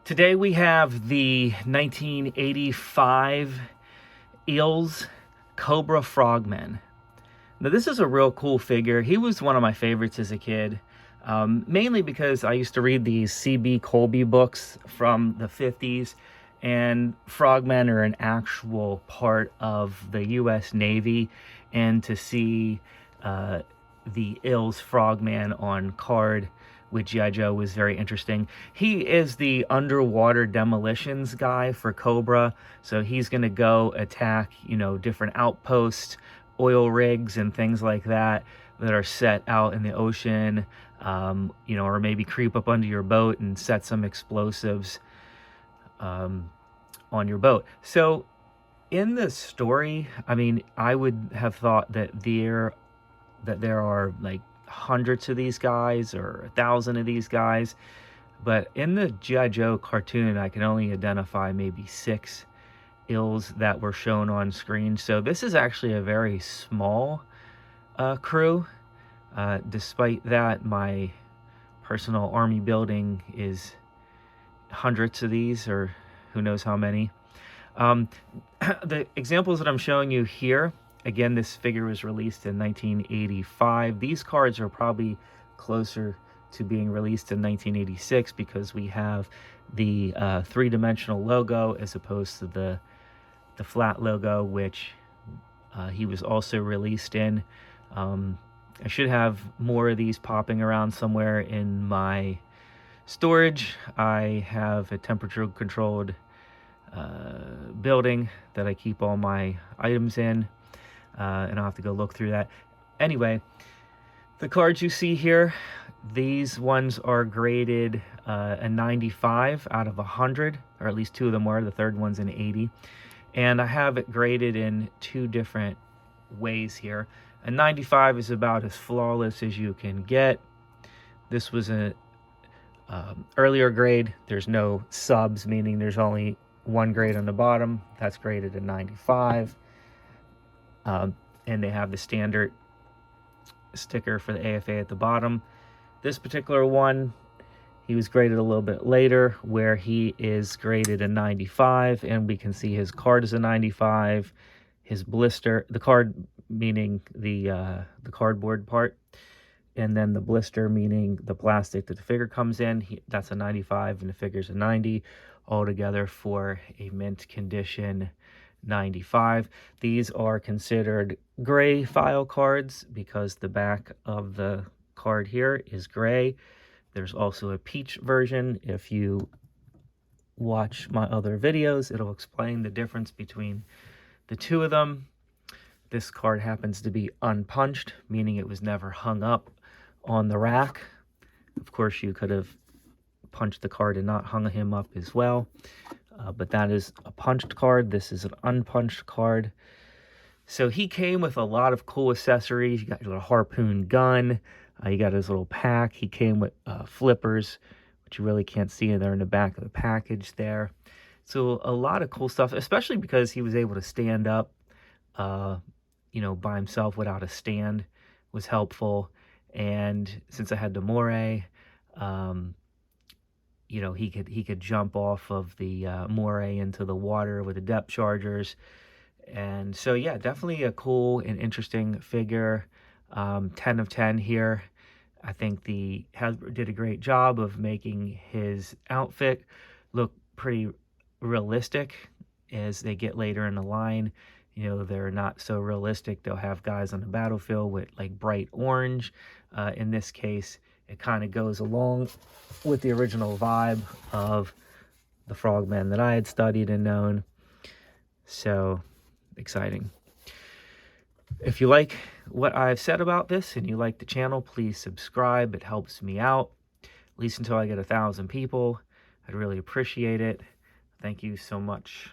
Today we have the 1985 Eels Cobra Frogman. Now this is a real cool figure. He was one of my favorites as a kid, mainly because I used to read these C.B. Colby books from the 50s, and frogmen are an actual part of the U.S. Navy, and to see the Eels Frogman on card with G.I. Joe was very interesting. He is the underwater demolitions guy for Cobra, so he's going to go attack, different outposts, oil rigs, and things like that that are set out in the ocean, or maybe creep up under your boat and set some explosives on your boat. So in the story, I would have thought that there are like hundreds of these guys or 1,000 of these guys, but in the G.I. Joe cartoon I can only identify maybe 6 Eels that were shown on screen. So this is actually a very small crew. Despite that, my personal army building is hundreds of these, or who knows how many. The examples that I'm showing you here, again, this figure was released in 1985. These cards are probably closer to being released in 1986 because we have the three-dimensional logo as opposed to the flat logo, which he was also released in. I should have more of these popping around somewhere in my storage. I have a temperature-controlled building that I keep all my items in. And I'll have to go look through that. Anyway, the cards you see here, these ones are graded a 95 out of 100, or at least 2 of them were. The third one's an 80. And I have it graded in 2 different ways here. A 95 is about as flawless as you can get. This was an earlier grade. There's no subs, meaning there's only one grade on the bottom. That's graded a 95. And they have the standard sticker for the AFA at the bottom. This particular one, he was graded a little bit later, where he is graded a 95, and we can see his card is a 95. His blister, the card meaning the cardboard part, and then the blister meaning the plastic that the figure comes in, that's a 95, and the figure's a 90, altogether for a mint condition 95. These are considered gray file cards because the back of the card here is gray. There's also a peach version. If you watch my other videos, it'll explain the difference between the 2 of them. This card happens to be unpunched, meaning it was never hung up on the rack. Of course, you could have punched the card and not hung him up as well. But that is a punched card. This is an unpunched card. So he came with a lot of cool accessories. You got your little harpoon gun. You got his little pack. He came with flippers, which you really can't see. They're in the back of the package there. So a lot of cool stuff, especially because he was able to stand up, by himself without a stand, was helpful. And since I had the moray, he could jump off of the moray into the water with the depth chargers. And so, yeah, definitely a cool and interesting figure. 10 of 10 here. I think the Hasbro did a great job of making his outfit look pretty realistic as they get later in the line. They're not so realistic. They'll have guys on the battlefield with like bright orange. In this case, it kind of goes along with the original vibe of the frogmen that I had studied and known. So exciting. If you like what I've said about this and you like the channel, please subscribe. It helps me out, at least until I get 1,000 people. I'd really appreciate it. Thank you so much.